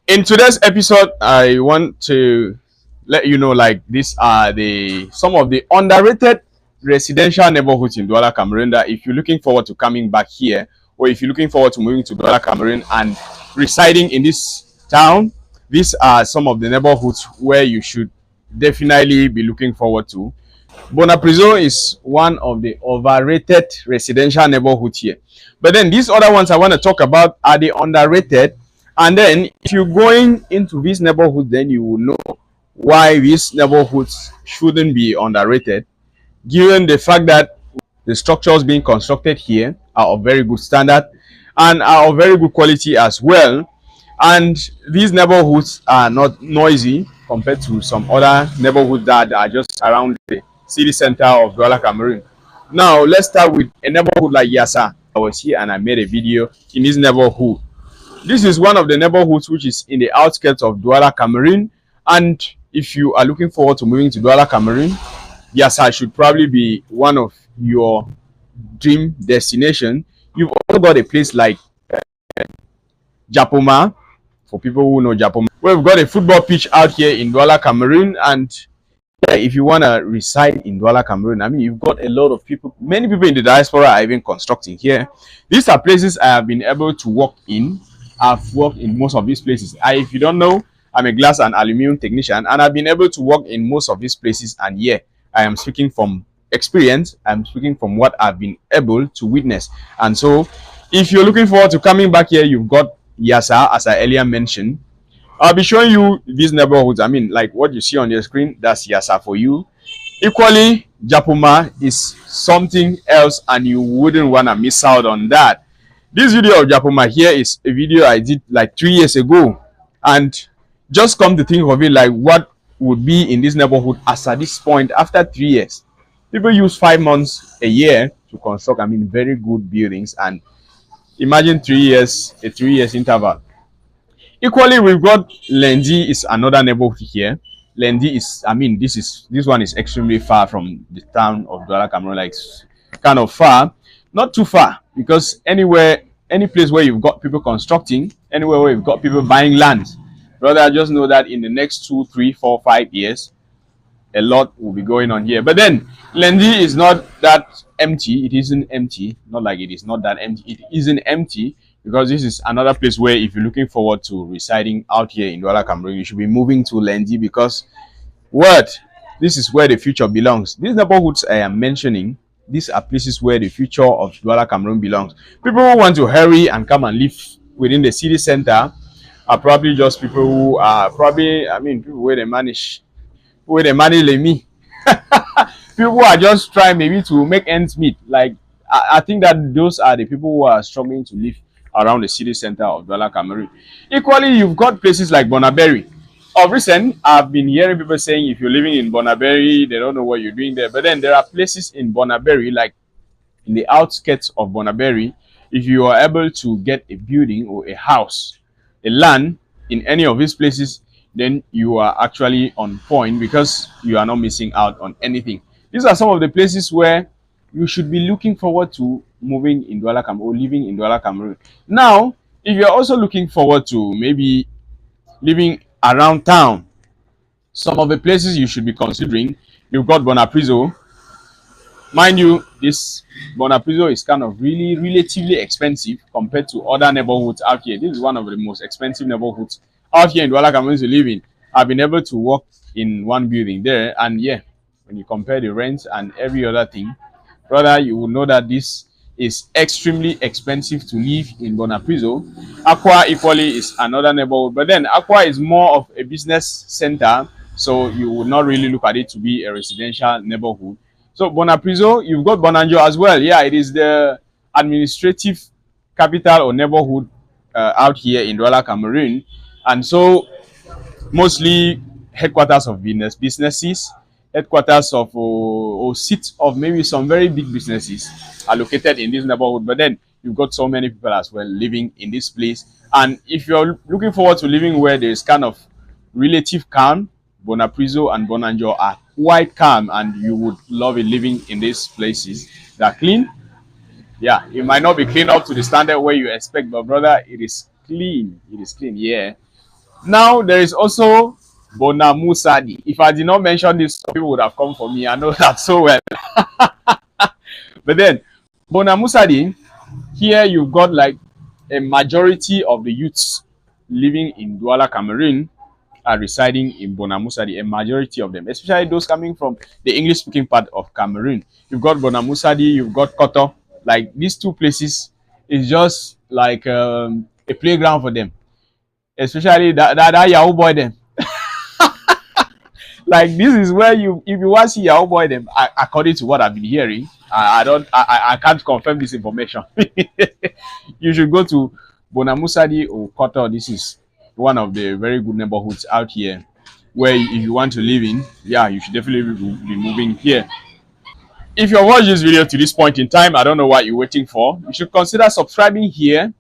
In today's episode, I want to let you know like these are the some of the underrated residential neighborhoods in Douala, Cameroon. That if you're looking forward to coming back here, or if you're looking forward to moving to Douala, Cameroon, and residing in this town, these are some of the neighborhoods where you should definitely be looking forward to. Bonaprizo is one of the overrated residential neighborhoods here. But then these other ones I want to talk about are the underrated. And then if you're going into this neighborhood, then you will know why these neighborhoods shouldn't be underrated, given the fact that the structures being constructed here are of very good standard and are of very good quality as well. And these neighborhoods are not noisy compared to some other neighborhoods that are just around the city center of Douala, Cameroon. Now, let's start with a neighborhood like Yasa. I was here and I made a video in this neighborhood. This is one of the neighborhoods which is in the outskirts of Douala, Cameroon. And if you are looking forward to moving to Douala, Cameroon, Yasa should probably be one of your dream destination. You've also got a place like Japoma, for people who know Japoma. We've got a football pitch out here in Douala, Cameroon, and yeah, if you want to reside in Douala, Cameroon, I mean, you've got a lot of people, many people in the diaspora are even constructing here. These are places I have been able to work in. I've worked in most of these places. If you don't know, I'm a glass and aluminum technician, and I've been able to work in most of these places. And yeah, I am speaking from experience. I'm speaking from what I've been able to witness. And so, if you're looking forward to coming back here, you've got Yasa, as I earlier mentioned. I'll be showing you these neighborhoods. I mean, like what you see on your screen, that's Yasa for you. Equally, Japoma is something else, and you wouldn't want to miss out on that. This video of Japoma here is a video I did like 3 years ago, and just come to think of it, like what would be in this neighborhood as at this point after 3 years. People use 5 months a year to construct, I mean, very good buildings, and imagine 3 years, a 3 years interval. Equally, we've got Lendi is another neighborhood here. Lendi is, I mean, this one is extremely far from the town of Douala, Cameroon, like kind of far, not too far, because anywhere, any place where you've got people constructing, anywhere where you've got people buying land, brother, just know that in the next 2, 3, 4, 5 years, a lot will be going on here. But then Lendi is not that empty. It isn't empty. Not like it is not that empty. It isn't empty, because this is another place where if you're looking forward to residing out here in Douala, Cameroon, you should be moving to Lendi, because what? This is where the future belongs. These neighborhoods I am mentioning, these are places where the future of Douala, Cameroon belongs. People who want to hurry and come and live within the city center are probably just people who are probably, I mean, people where they manage me. People who are just trying maybe to make ends meet. Like I think that those are the people who are struggling to live around the city center of Douala, Cameroon. Equally, you've got places like Bonaberry. Of recent, I've been hearing people saying if you're living in Bonaberry, they don't know what you're doing there. But then there are places in Bonaberry, like in the outskirts of Bonaberry, if you are able to get a building or a house, a land in any of these places, then you are actually on point, because you are not missing out on anything. These are some of the places where you should be looking forward to moving in Douala, Cameroon, or living in Douala, Cameroon. Now, if you're also looking forward to maybe living around town, some of the places you should be considering, you've got Bonaprizo. Mind you, this Bonaprizo is kind of really relatively expensive compared to other neighborhoods out here. This is one of the most expensive neighborhoods out here in Douala, Cameroon to live in. I've been able to work in one building there, and yeah, when you compare the rent and every other thing, brother, you will know that this is extremely expensive to live in Bonaprizo. Aqua equally is another neighborhood, but then Aqua is more of a business center, so you would not really look at it to be a residential neighborhood. So Bonaprizo, you've got Bonanjo as well. Yeah, it is the administrative capital or neighborhood out here in Douala, Cameroon, and so mostly headquarters of businesses, headquarters of or seats of maybe some very big businesses are located in this neighborhood. But then you've got so many people as well living in this place. And if you're looking forward to living where there is kind of relative calm, Bonaprizo and Bonanjo are quite calm, and you would love it living in these places. They're clean. Yeah, it might not be clean up to the standard where you expect, but brother, it is clean. It is clean, yeah. Now there is also Bonamusadi. If I did not mention this, some people would have come for me. I know that so well. But then Bonamusadi, here you've got like a majority of the youths living in Douala, Cameroon are residing in Bonamusadi, a majority of them, especially those coming from the English speaking part of Cameroon. You've got Bonamusadi, you've got Koto. Like these two places is just like a playground for them, especially that Yahoo boy them. Like this is where you, if you want to see Yahoo boy them, according to what I've been hearing, I can't confirm this information. You should go to Bonamusadi or Koto. This is one of the very good neighborhoods out here where if you want to live in, yeah, you should definitely be moving here. If you watch this video to this point in time, I don't know what you're waiting for. You should consider subscribing here.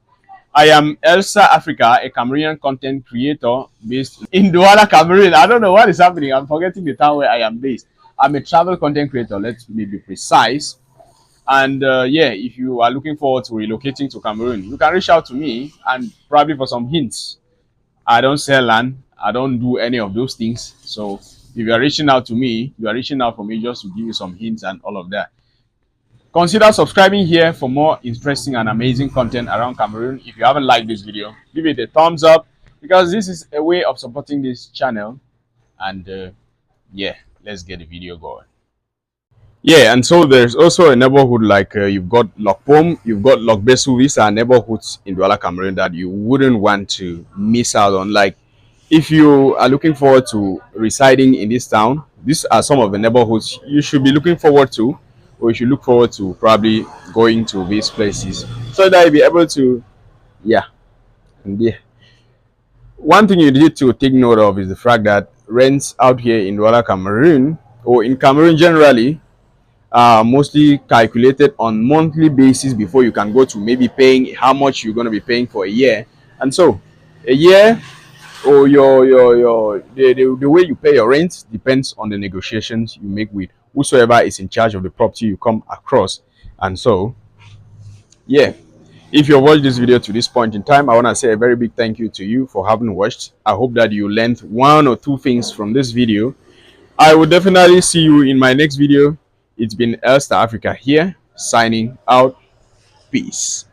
I am Elsa Africa, a Cameroonian content creator based in Douala, Cameroon. I don't know what is happening. I'm forgetting the town where I am based. I'm a travel content creator. Let's be precise. And yeah, if you are looking forward to relocating to Cameroon, you can reach out to me and probably for some hints. I don't sell land. I don't do any of those things. So if you are reaching out to me, you are reaching out for me just to give you some hints and all of that. Consider subscribing here for more interesting and amazing content around Cameroon. If you haven't liked this video, give it a thumbs up because this is a way of supporting this channel. And yeah, let's get the video going. Yeah, and so there's also a neighborhood like you've got Lokpom, you've got Lokbesu. These are neighborhoods in Douala, Cameroon that you wouldn't want to miss out on. Like, if you are looking forward to residing in this town, these are some of the neighborhoods you should be looking forward to, or you should look forward to probably going to these places so that you'll be able to, yeah. And yeah. One thing you need to take note of is the fact that rents out here in Douala, Cameroon, or in Cameroon generally, are mostly calculated on monthly basis before you can go to maybe paying how much you're going to be paying for a year. And so a year or the way you pay your rent depends on the negotiations you make with whosoever is in charge of the property you come across. And so yeah, if you watched this video to this point in time, I want to say a very big thank you to you for having watched. I hope that you learned one or two things from this video. I will definitely see you in my next video. It's been Elsta Africa here, signing out. Peace.